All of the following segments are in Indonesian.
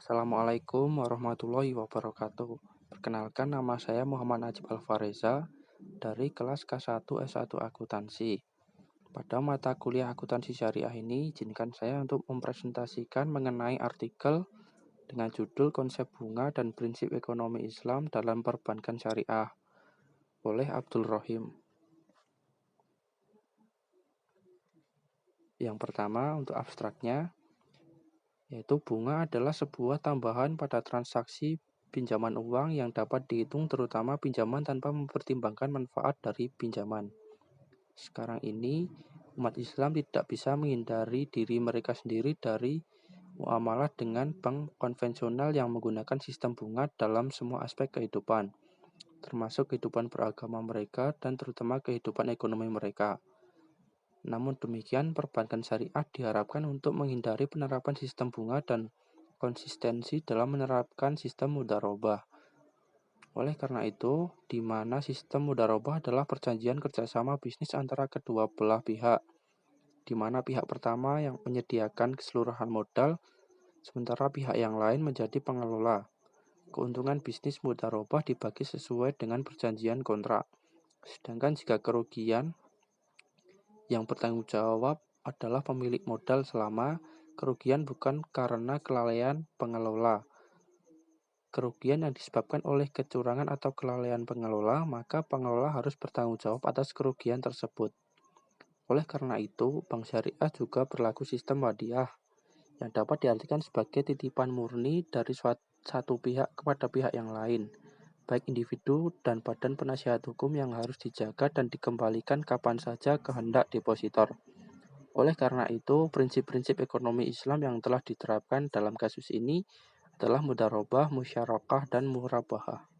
Assalamualaikum warahmatullahi wabarakatuh. Perkenalkan, nama saya Muhammad Najib Alfareza dari kelas K1 S1 Akuntansi. Pada mata kuliah akuntansi syariah ini, izinkan saya untuk mempresentasikan mengenai artikel dengan judul Konsep Bunga dan Prinsip Ekonomi Islam dalam Perbankan Syariah oleh Abdul Rohim. Yang pertama, untuk abstraknya, yaitu bunga adalah sebuah tambahan pada transaksi pinjaman uang yang dapat dihitung terutama pinjaman tanpa mempertimbangkan manfaat dari pinjaman. Sekarang ini, umat Islam tidak bisa menghindari diri mereka sendiri dari muamalah dengan bank konvensional yang menggunakan sistem bunga dalam semua aspek kehidupan, termasuk kehidupan beragama mereka dan terutama kehidupan ekonomi mereka. Namun demikian, perbankan syariah diharapkan untuk menghindari penerapan sistem bunga dan konsistensi dalam menerapkan sistem mudharabah. Oleh karena itu, di mana sistem mudharabah adalah perjanjian kerjasama bisnis antara kedua belah pihak, di mana pihak pertama yang menyediakan keseluruhan modal, sementara pihak yang lain menjadi pengelola. Keuntungan bisnis mudharabah dibagi sesuai dengan perjanjian kontrak. Sedangkan jika kerugian, yang bertanggung jawab adalah pemilik modal selama kerugian bukan karena kelalaian pengelola. Kerugian yang disebabkan oleh kecurangan atau kelalaian pengelola, maka pengelola harus bertanggung jawab atas kerugian tersebut. Oleh karena itu, bank syariah juga berlaku sistem wadiah, yang dapat diartikan sebagai titipan murni dari satu pihak kepada pihak yang lain, baik individu dan badan penasihat hukum yang harus dijaga dan dikembalikan kapan saja kehendak depositor. Oleh karena itu, prinsip-prinsip ekonomi Islam yang telah diterapkan dalam kasus ini adalah mudharabah, musyarakah, dan murabahah.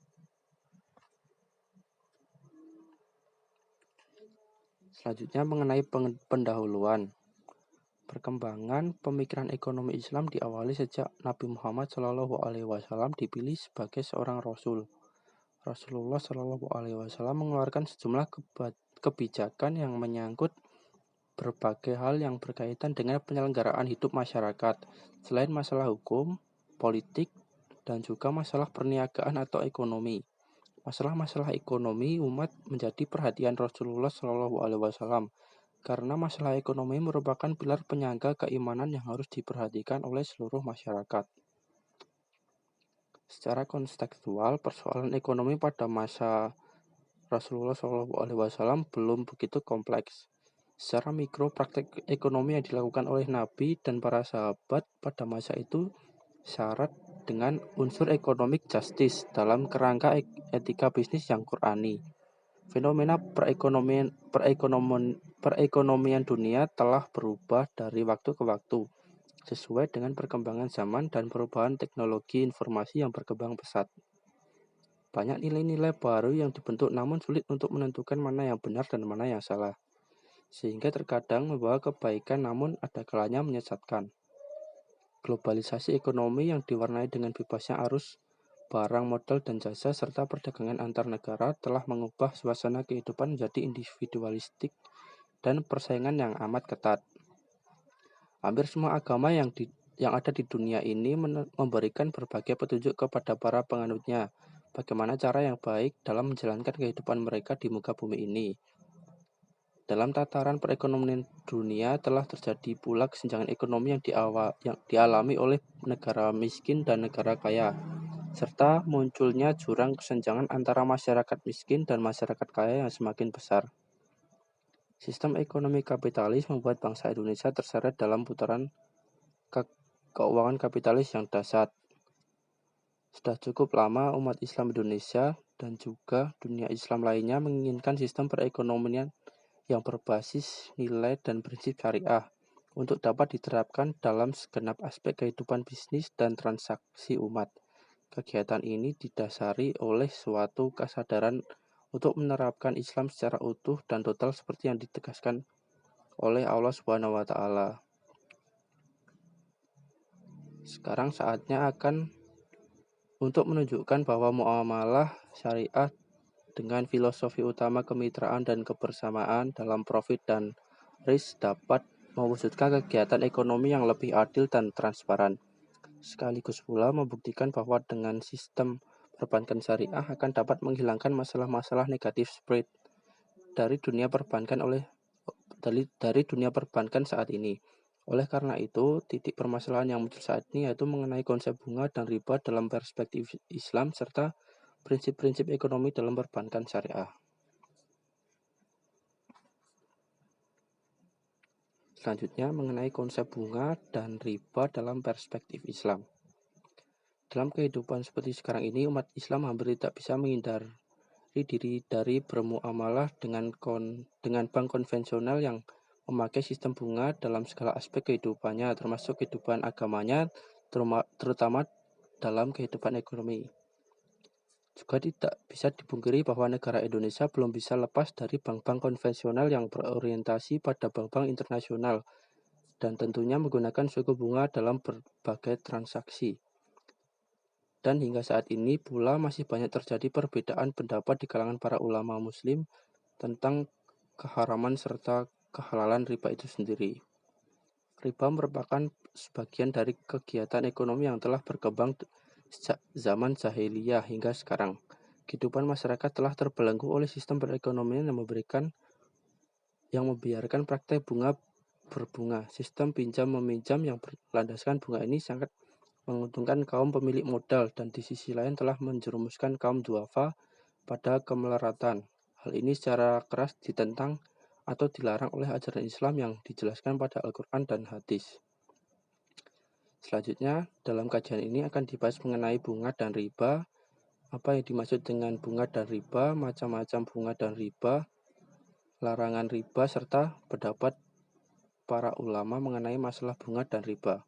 Selanjutnya mengenai pendahuluan. Perkembangan pemikiran ekonomi Islam diawali sejak Nabi Muhammad SAW dipilih sebagai seorang rasul. Rasulullah SAW mengeluarkan sejumlah kebijakan yang menyangkut berbagai hal yang berkaitan dengan penyelenggaraan hidup masyarakat, selain masalah hukum, politik, dan juga masalah perniagaan atau ekonomi. Masalah-masalah ekonomi umat menjadi perhatian Rasulullah SAW karena masalah ekonomi merupakan pilar penyangga keimanan yang harus diperhatikan oleh seluruh masyarakat. Secara kontekstual, persoalan ekonomi pada masa Rasulullah SAW belum begitu kompleks. Secara mikro, praktek ekonomi yang dilakukan oleh Nabi dan para sahabat pada masa itu syarat dengan unsur economic justice dalam kerangka etika bisnis yang Qur'ani. Fenomena perekonomian dunia telah berubah dari waktu ke waktu, sesuai dengan perkembangan zaman dan perubahan teknologi informasi yang berkembang pesat. Banyak nilai-nilai baru yang dibentuk namun sulit untuk menentukan mana yang benar dan mana yang salah, sehingga terkadang membawa kebaikan namun ada kalanya menyesatkan. Globalisasi ekonomi yang diwarnai dengan bebasnya arus barang, modal, dan jasa serta perdagangan antar negara telah mengubah suasana kehidupan menjadi individualistik dan persaingan yang amat ketat. Hampir semua agama yang ada di dunia ini memberikan berbagai petunjuk kepada para penganutnya bagaimana cara yang baik dalam menjalankan kehidupan mereka di muka bumi ini. Dalam tataran perekonomian dunia telah terjadi pula kesenjangan ekonomi yang dialami oleh negara miskin dan negara kaya, serta munculnya jurang kesenjangan antara masyarakat miskin dan masyarakat kaya yang semakin besar. Sistem ekonomi kapitalis membuat bangsa Indonesia terseret dalam putaran keuangan kapitalis yang dahsyat. Sudah cukup lama umat Islam Indonesia dan juga dunia Islam lainnya menginginkan sistem perekonomian yang berbasis nilai dan prinsip syariah untuk dapat diterapkan dalam segenap aspek kehidupan bisnis dan transaksi umat. Kegiatan ini didasari oleh suatu kesadaran untuk menerapkan Islam secara utuh dan total seperti yang ditegaskan oleh Allah Subhanahu wa taala. Sekarang saatnya untuk menunjukkan bahwa muamalah syariah dengan filosofi utama kemitraan dan kebersamaan dalam profit dan risk dapat mewujudkan kegiatan ekonomi yang lebih adil dan transparan. sekaligus pula membuktikan bahwa dengan sistem perbankan syariah akan dapat menghilangkan masalah-masalah negatif spread dari dunia perbankan dari dunia perbankan saat ini. Oleh karena itu, titik permasalahan yang muncul saat ini yaitu mengenai konsep bunga dan riba dalam perspektif Islam serta prinsip-prinsip ekonomi dalam perbankan syariah. Selanjutnya mengenai konsep bunga dan riba dalam perspektif Islam. Dalam kehidupan seperti sekarang ini, umat Islam hampir tidak bisa menghindari diri dari bermuamalah dengan bank konvensional yang memakai sistem bunga dalam segala aspek kehidupannya, termasuk kehidupan agamanya, terutama dalam kehidupan ekonomi. Juga tidak bisa dipungkiri bahwa negara Indonesia belum bisa lepas dari bank-bank konvensional yang berorientasi pada bank-bank internasional dan tentunya menggunakan suku bunga dalam berbagai transaksi. Dan hingga saat ini pula masih banyak terjadi perbedaan pendapat di kalangan para ulama muslim tentang keharaman serta kehalalan riba itu sendiri. Riba merupakan sebagian dari kegiatan ekonomi yang telah berkembang sejak zaman jahiliyah hingga sekarang. Kehidupan masyarakat telah terbelenggu oleh sistem perekonomian yang membiarkan praktek bunga berbunga. Sistem pinjam meminjam yang berlandaskan bunga ini sangat menguntungkan kaum pemilik modal dan di sisi lain telah menjerumuskan kaum duafa pada kemelaratan. Hal ini secara keras ditentang atau dilarang oleh ajaran Islam yang dijelaskan pada Al-Quran dan hadis. Selanjutnya, dalam kajian ini akan dibahas mengenai bunga dan riba, apa yang dimaksud dengan bunga dan riba, macam-macam bunga dan riba, larangan riba, serta pendapat para ulama mengenai masalah bunga dan riba.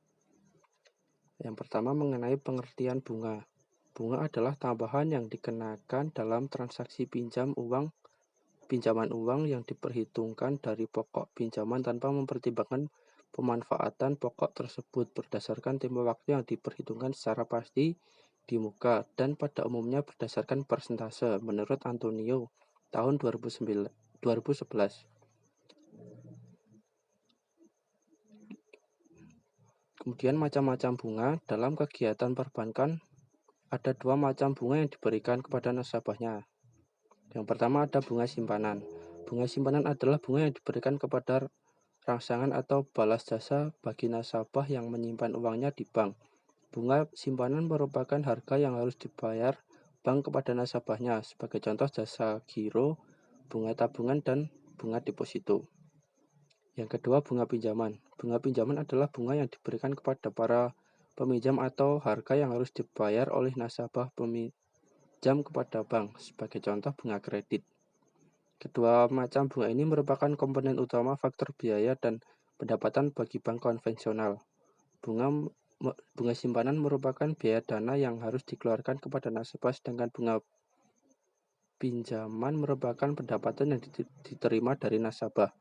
Yang pertama mengenai pengertian bunga. Bunga adalah tambahan yang dikenakan dalam transaksi pinjaman uang yang diperhitungkan dari pokok pinjaman tanpa mempertimbangkan pemanfaatan pokok tersebut berdasarkan tempo waktu yang diperhitungkan secara pasti di muka dan pada umumnya berdasarkan persentase menurut Antonio tahun 2011. Kemudian macam-macam bunga dalam kegiatan perbankan ada dua macam bunga yang diberikan kepada nasabahnya. Yang pertama ada bunga simpanan. Bunga simpanan adalah bunga yang diberikan kepada rangsangan atau balas jasa bagi nasabah yang menyimpan uangnya di bank. Bunga simpanan merupakan harga yang harus dibayar bank kepada nasabahnya, sebagai contoh jasa giro, bunga tabungan, dan bunga deposito. Yang kedua, bunga pinjaman. Bunga pinjaman adalah bunga yang diberikan kepada para peminjam atau harga yang harus dibayar oleh nasabah peminjam kepada bank, sebagai contoh bunga kredit. Kedua macam bunga ini merupakan komponen utama faktor biaya dan pendapatan bagi bank konvensional. Bunga simpanan merupakan biaya dana yang harus dikeluarkan kepada nasabah, sedangkan bunga pinjaman merupakan pendapatan yang diterima dari nasabah.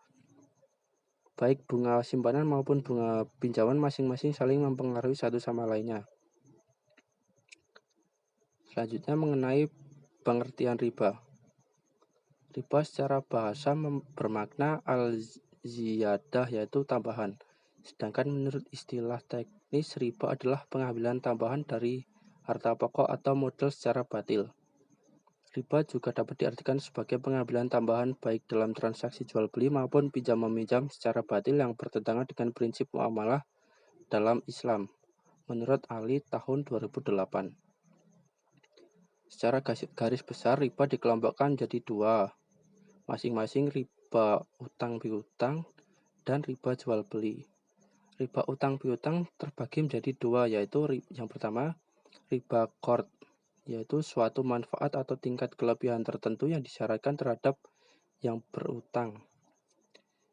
Baik bunga simpanan maupun bunga pinjaman masing-masing saling mempengaruhi satu sama lainnya. Selanjutnya mengenai pengertian riba. Riba secara bahasa bermakna al-ziyadah, yaitu tambahan. Sedangkan menurut istilah teknis, riba adalah pengambilan tambahan dari harta pokok atau modal secara batil. Riba juga dapat diartikan sebagai pengambilan tambahan baik dalam transaksi jual beli maupun pinjam meminjam secara batil yang bertentangan dengan prinsip muamalah dalam Islam, menurut Ali tahun 2008. Secara garis besar, riba dikelompokkan menjadi dua, masing-masing riba utang piutang dan riba jual beli. Riba utang piutang terbagi menjadi dua, yaitu yang pertama riba qard, yaitu suatu manfaat atau tingkat kelebihan tertentu yang disyaratkan terhadap yang berutang.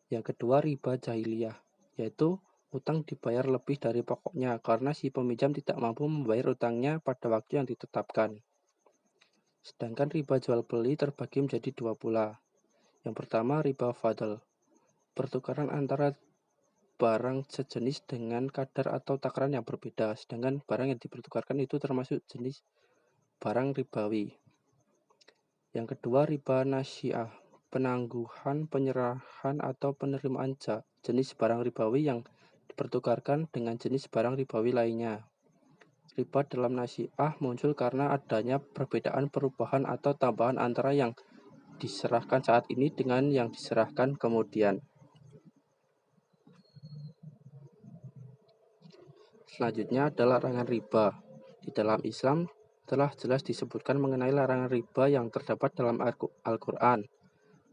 Yang kedua riba jahiliyah, yaitu utang dibayar lebih dari pokoknya karena si peminjam tidak mampu membayar utangnya pada waktu yang ditetapkan. Sedangkan riba jual beli terbagi menjadi dua pula. Yang pertama riba fadl, pertukaran antara barang sejenis dengan kadar atau takaran yang berbeda, sedangkan barang yang dipertukarkan itu termasuk jenis barang ribawi. Yang kedua riba nasyiah, penangguhan, penyerahan atau penerimaan jenis barang ribawi yang dipertukarkan dengan jenis barang ribawi lainnya. Riba dalam nasiah muncul karena adanya perbedaan perubahan atau tambahan antara yang diserahkan saat ini dengan yang diserahkan kemudian. Selanjutnya adalah larangan riba. Di dalam Islam telah jelas disebutkan mengenai larangan riba yang terdapat dalam Al-Quran.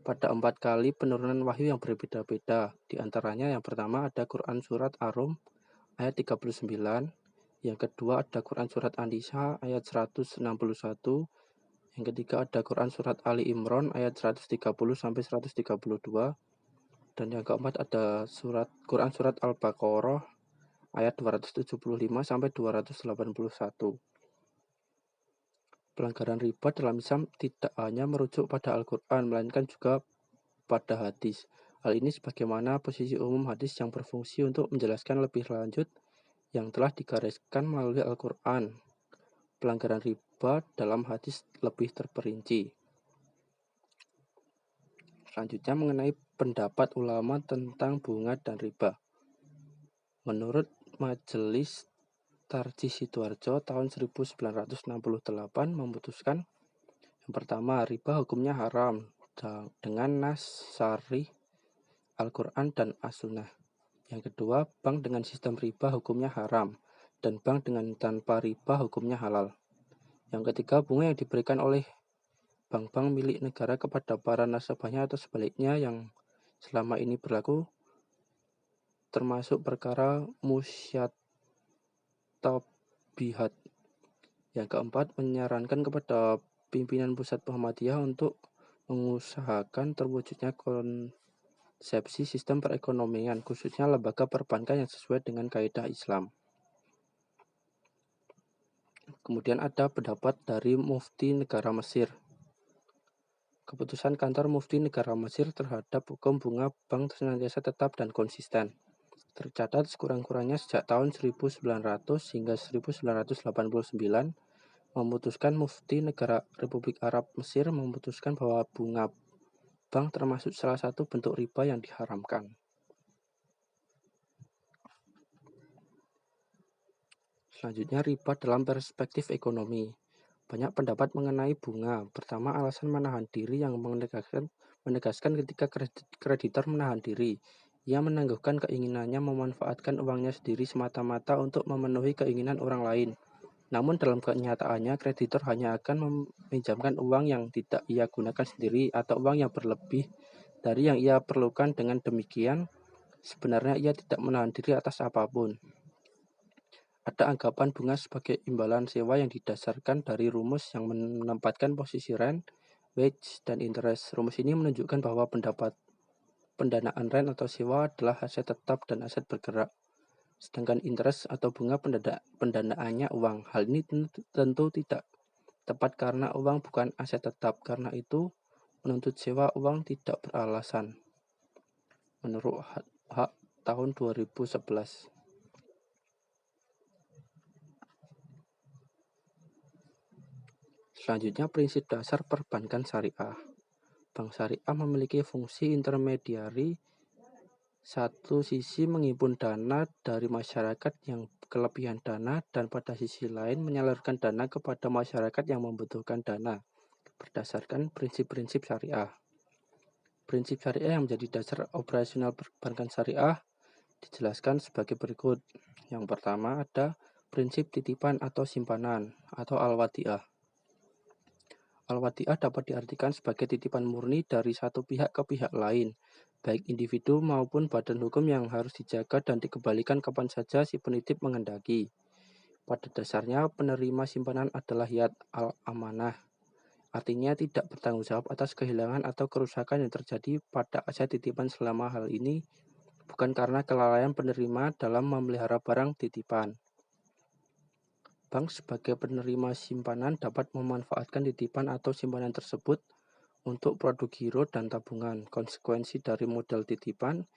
Pada 4 kali penurunan wahyu yang berbeda-beda. Di antaranya yang pertama ada Quran Surat Ar-Rum ayat 39. Yang kedua ada Quran Surat An-Nisa ayat 161. Yang ketiga ada Quran Surat Ali Imran ayat 130-132. Dan yang keempat ada Quran Surat Al-Baqarah ayat 275-281. Pelanggaran riba dalam Islam tidak hanya merujuk pada Al-Quran, melainkan juga pada hadis. Hal ini sebagaimana posisi umum hadis yang berfungsi untuk menjelaskan lebih lanjut yang telah digariskan melalui Al-Quran. Pelanggaran riba dalam hadis lebih terperinci. Selanjutnya mengenai pendapat ulama tentang bunga dan riba. Menurut Majelis Tarjih Sidoarjo tahun 1968 memutuskan yang pertama, riba hukumnya haram dengan nas syarih Al-Quran dan As-Sunnah. Yang kedua, bank dengan sistem riba hukumnya haram dan bank dengan tanpa riba hukumnya halal. Yang ketiga, bunga yang diberikan oleh bank-bank milik negara kepada para nasabahnya atau sebaliknya yang selama ini berlaku termasuk perkara musyatabihat. Yang keempat, menyarankan kepada pimpinan pusat Muhammadiyah untuk mengusahakan terwujudnya konsepsi sistem perekonomian, khususnya lembaga perbankan yang sesuai dengan kaidah Islam. Kemudian ada pendapat dari Mufti Negara Mesir. Keputusan kantor Mufti Negara Mesir terhadap hukum bunga bank senantiasa tetap dan konsisten. Tercatat sekurang-kurangnya sejak tahun 1900 hingga 1989, memutuskan Mufti Negara Republik Arab Mesir memutuskan bahwa bunga bank termasuk salah satu bentuk riba yang diharamkan. Selanjutnya, riba dalam perspektif ekonomi. Banyak pendapat mengenai bunga. Pertama, alasan menahan diri yang menegaskan ketika kreditor menahan diri. Ia menangguhkan keinginannya memanfaatkan uangnya sendiri semata-mata untuk memenuhi keinginan orang lain. Namun dalam kenyataannya, kreditor hanya akan meminjamkan uang yang tidak ia gunakan sendiri atau uang yang berlebih dari yang ia perlukan. Dengan demikian, sebenarnya ia tidak menahan diri atas apapun. Ada anggapan bunga sebagai imbalan sewa yang didasarkan dari rumus yang menempatkan posisi rent, wage, dan interest. Rumus ini menunjukkan bahwa pendanaan rent atau sewa adalah aset tetap dan aset bergerak. Sedangkan interest atau bunga pendanaannya uang. Hal ini tentu tidak tepat karena uang bukan aset tetap. Karena itu, menuntut sewa uang tidak beralasan. Menurut Hak tahun 2011. Selanjutnya, prinsip dasar perbankan syariah. Bank syariah memiliki fungsi intermediari, satu sisi menghimpun dana dari masyarakat yang kelebihan dana dan pada sisi lain menyalurkan dana kepada masyarakat yang membutuhkan dana berdasarkan prinsip-prinsip syariah. Prinsip syariah yang menjadi dasar operasional perbankan syariah dijelaskan sebagai berikut. Yang pertama ada prinsip titipan atau simpanan atau al-wadi'ah. Al-wadi'ah dapat diartikan sebagai titipan murni dari satu pihak ke pihak lain, baik individu maupun badan hukum yang harus dijaga dan dikembalikan kapan saja si penitip menghendaki. Pada dasarnya, penerima simpanan adalah yad al-amanah. Artinya tidak bertanggung jawab atas kehilangan atau kerusakan yang terjadi pada aset titipan selama hal ini bukan karena kelalaian penerima dalam memelihara barang titipan. Bank sebagai penerima simpanan dapat memanfaatkan titipan atau simpanan tersebut untuk produk giro dan tabungan. Konsekuensi dari modal titipan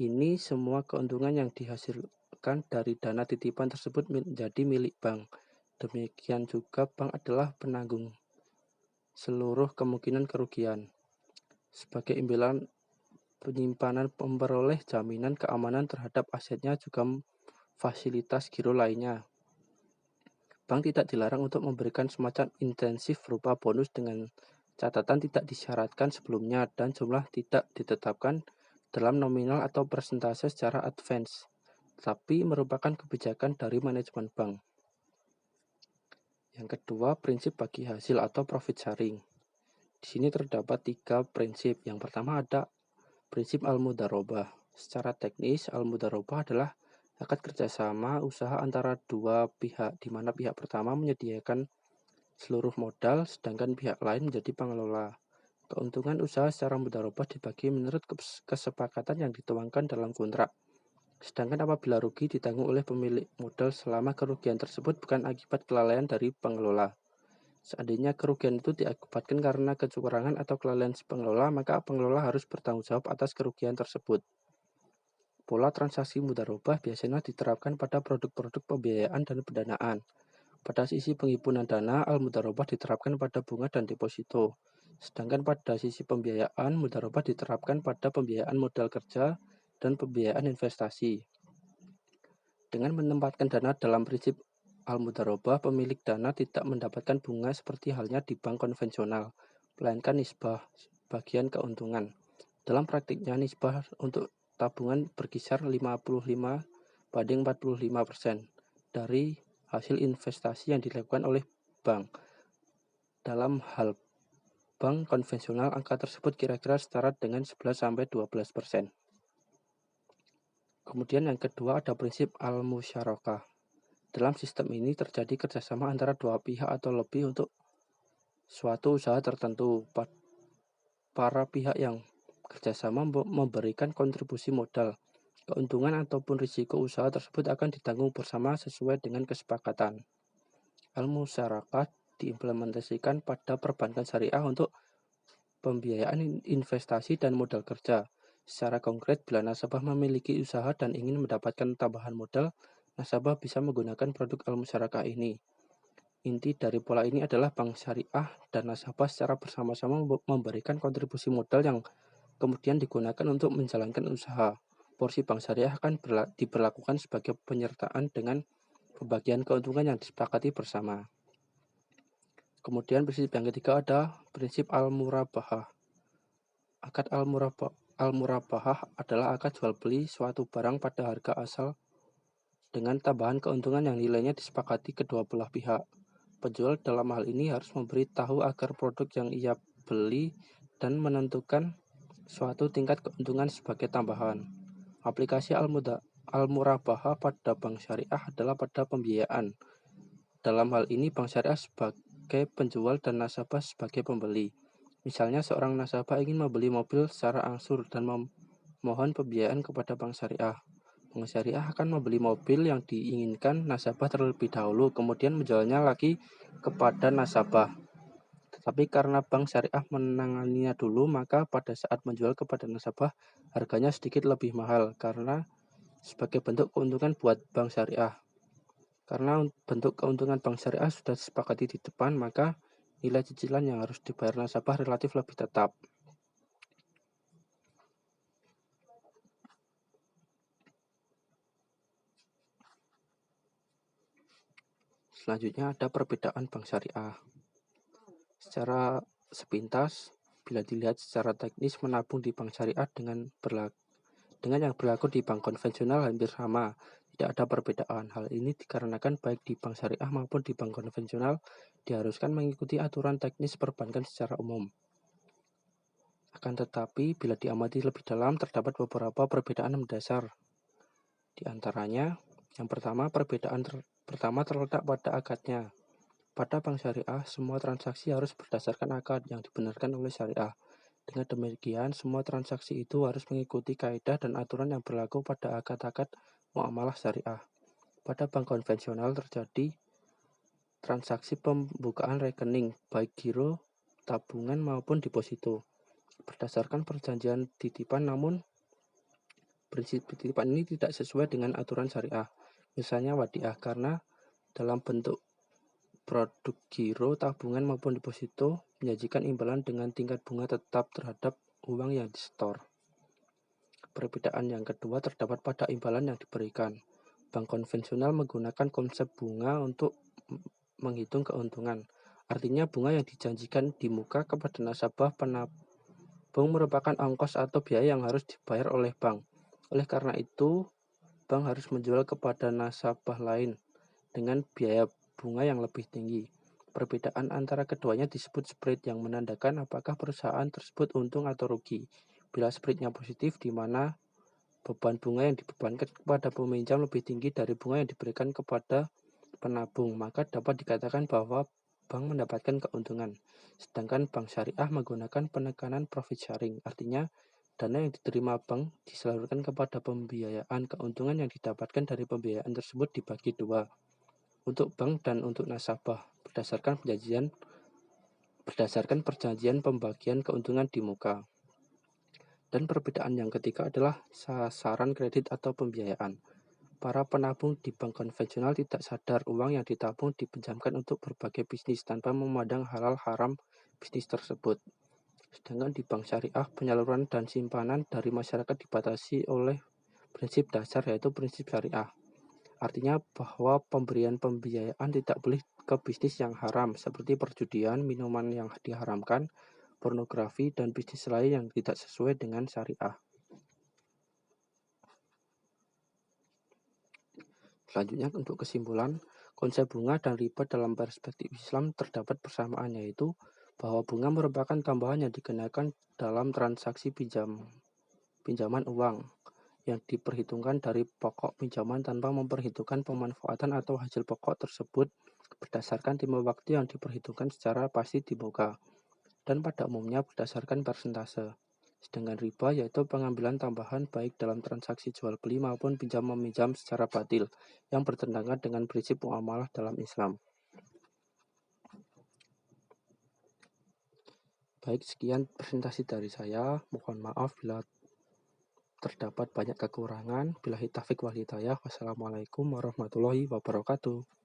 ini, semua keuntungan yang dihasilkan dari dana titipan tersebut menjadi milik bank. Demikian juga bank adalah penanggung seluruh kemungkinan kerugian. Sebagai imbalan penyimpanan memperoleh jaminan keamanan terhadap asetnya juga fasilitas giro lainnya. Bank tidak dilarang untuk memberikan semacam intensif berupa bonus dengan catatan tidak disyaratkan sebelumnya dan jumlah tidak ditetapkan dalam nominal atau persentase secara advance, tapi merupakan kebijakan dari manajemen bank. Yang kedua, prinsip bagi hasil atau profit sharing. Di sini terdapat 3 prinsip. Yang pertama ada prinsip al-mudharabah. Secara teknis, al-mudharabah adalah akad kerjasama usaha antara dua pihak, di mana pihak pertama menyediakan seluruh modal, sedangkan pihak lain menjadi pengelola. Keuntungan usaha secara mudharabah dibagi menurut kesepakatan yang dituangkan dalam kontrak. Sedangkan apabila rugi ditanggung oleh pemilik modal selama kerugian tersebut bukan akibat kelalaian dari pengelola. Seandainya kerugian itu diakibatkan karena kecurangan atau kelalaian si pengelola, maka pengelola harus bertanggung jawab atas kerugian tersebut. Pola transaksi mudharabah biasanya diterapkan pada produk-produk pembiayaan dan pendanaan. Pada sisi penghimpunan dana, al-mudharabah diterapkan pada bunga dan deposito. Sedangkan pada sisi pembiayaan, mudharabah diterapkan pada pembiayaan modal kerja dan pembiayaan investasi. Dengan menempatkan dana dalam prinsip al-mudharabah, pemilik dana tidak mendapatkan bunga seperti halnya di bank konvensional, melainkan nisbah, bagian keuntungan. Dalam praktiknya, nisbah untuk tabungan berkisar 55-45% dari hasil investasi yang dilakukan oleh bank. Dalam hal bank konvensional, angka tersebut kira-kira setara dengan 11-12%. Kemudian yang kedua ada prinsip al-musyarakah. Dalam sistem ini terjadi kerjasama antara dua pihak atau lebih untuk suatu usaha tertentu. Para pihak yang kerjasama memberikan kontribusi modal. Keuntungan ataupun risiko usaha tersebut akan ditanggung bersama sesuai dengan kesepakatan. Al-musyarakah diimplementasikan pada perbankan syariah untuk pembiayaan investasi dan modal kerja. Secara konkret, bila nasabah memiliki usaha dan ingin mendapatkan tambahan modal, nasabah bisa menggunakan produk al-musyarakah ini. Inti dari pola ini adalah bank syariah dan nasabah secara bersama-sama memberikan kontribusi modal yang kemudian digunakan untuk menjalankan usaha. Porsi bank syariah akan diberlakukan sebagai penyertaan dengan pembagian keuntungan yang disepakati bersama. Kemudian prinsip yang ketiga ada prinsip al-murabahah. Akad al-murabahah adalah akad jual beli suatu barang pada harga asal dengan tambahan keuntungan yang nilainya disepakati kedua belah pihak. Penjual dalam hal ini harus memberi tahu agar produk yang ia beli dan menentukan suatu tingkat keuntungan sebagai tambahan. Aplikasi al-murabahah pada bank syariah adalah pada pembiayaan. Dalam hal ini bank syariah sebagai penjual dan nasabah sebagai pembeli. Misalnya seorang nasabah ingin membeli mobil secara angsur dan memohon pembiayaan kepada bank syariah. Bank syariah akan membeli mobil yang diinginkan nasabah terlebih dahulu, kemudian menjualnya lagi kepada nasabah. Tetapi karena bank syariah menanganinya dulu, maka pada saat menjual kepada nasabah, harganya sedikit lebih mahal karena sebagai bentuk keuntungan buat bank syariah. Karena bentuk keuntungan bank syariah sudah disepakati di depan, maka nilai cicilan yang harus dibayar nasabah relatif lebih tetap. Selanjutnya ada perbedaan bank syariah. Secara sepintas, bila dilihat secara teknis, menabung di bank syariah dengan yang berlaku di bank konvensional hampir sama, tidak ada perbedaan. Hal ini dikarenakan baik di bank syariah maupun di bank konvensional diharuskan mengikuti aturan teknis perbankan secara umum. Akan tetapi, bila diamati lebih dalam, terdapat beberapa perbedaan mendasar. Di antaranya, yang pertama, perbedaan pertama terletak pada akadnya. Pada bank syariah, semua transaksi harus berdasarkan akad yang dibenarkan oleh syariah. Dengan demikian, semua transaksi itu harus mengikuti kaidah dan aturan yang berlaku pada akad-akad muamalah syariah. Pada bank konvensional terjadi transaksi pembukaan rekening, baik giro, tabungan maupun deposito, berdasarkan perjanjian titipan, namun prinsip titipan ini tidak sesuai dengan aturan syariah. Misalnya wadiah, karena dalam bentuk produk giro, tabungan maupun deposito menyajikan imbalan dengan tingkat bunga tetap terhadap uang yang disetor. Perbedaan yang kedua terdapat pada imbalan yang diberikan. Bank konvensional menggunakan konsep bunga untuk menghitung keuntungan. Artinya bunga yang dijanjikan di muka kepada nasabah penabung merupakan ongkos atau biaya yang harus dibayar oleh bank. Oleh karena itu, bank harus menjual kepada nasabah lain dengan biaya bunga yang lebih tinggi. Perbedaan antara keduanya disebut spread yang menandakan apakah perusahaan tersebut untung atau rugi. Bila spreadnya positif, di mana beban bunga yang dibebankan kepada peminjam lebih tinggi dari bunga yang diberikan kepada penabung, maka dapat dikatakan bahwa bank mendapatkan keuntungan. Sedangkan bank syariah menggunakan penekanan profit sharing, artinya dana yang diterima bank disalurkan kepada pembiayaan. Keuntungan yang didapatkan dari pembiayaan tersebut dibagi dua, untuk bank dan untuk nasabah, berdasarkan perjanjian pembagian keuntungan di muka. Dan perbedaan yang ketiga adalah sasaran kredit atau pembiayaan. Para penabung di bank konvensional tidak sadar uang yang ditabung dipinjamkan untuk berbagai bisnis tanpa memandang halal haram bisnis tersebut. Sedangkan di bank syariah, penyaluran dan simpanan dari masyarakat dibatasi oleh prinsip dasar, yaitu prinsip syariah. Artinya bahwa pemberian pembiayaan tidak boleh ke bisnis yang haram seperti perjudian, minuman yang diharamkan, pornografi, dan bisnis lain yang tidak sesuai dengan syariah. Selanjutnya untuk kesimpulan, konsep bunga dan riba dalam perspektif Islam terdapat persamaan, yaitu bahwa bunga merupakan tambahan yang dikenakan dalam transaksi pinjaman uang yang diperhitungkan dari pokok pinjaman tanpa memperhitungkan pemanfaatan atau hasil pokok tersebut berdasarkan timah waktu yang diperhitungkan secara pasti di muka, dan pada umumnya berdasarkan persentase. Sedangkan riba yaitu pengambilan tambahan baik dalam transaksi jual beli maupun pinjam meminjam secara batil yang bertentangan dengan prinsip muamalah dalam Islam. Baik, sekian presentasi dari saya. Mohon maaf bila terdapat banyak kekurangan. Billahi taufiq wal hidayah. Wassalamualaikum warahmatullahi wabarakatuh.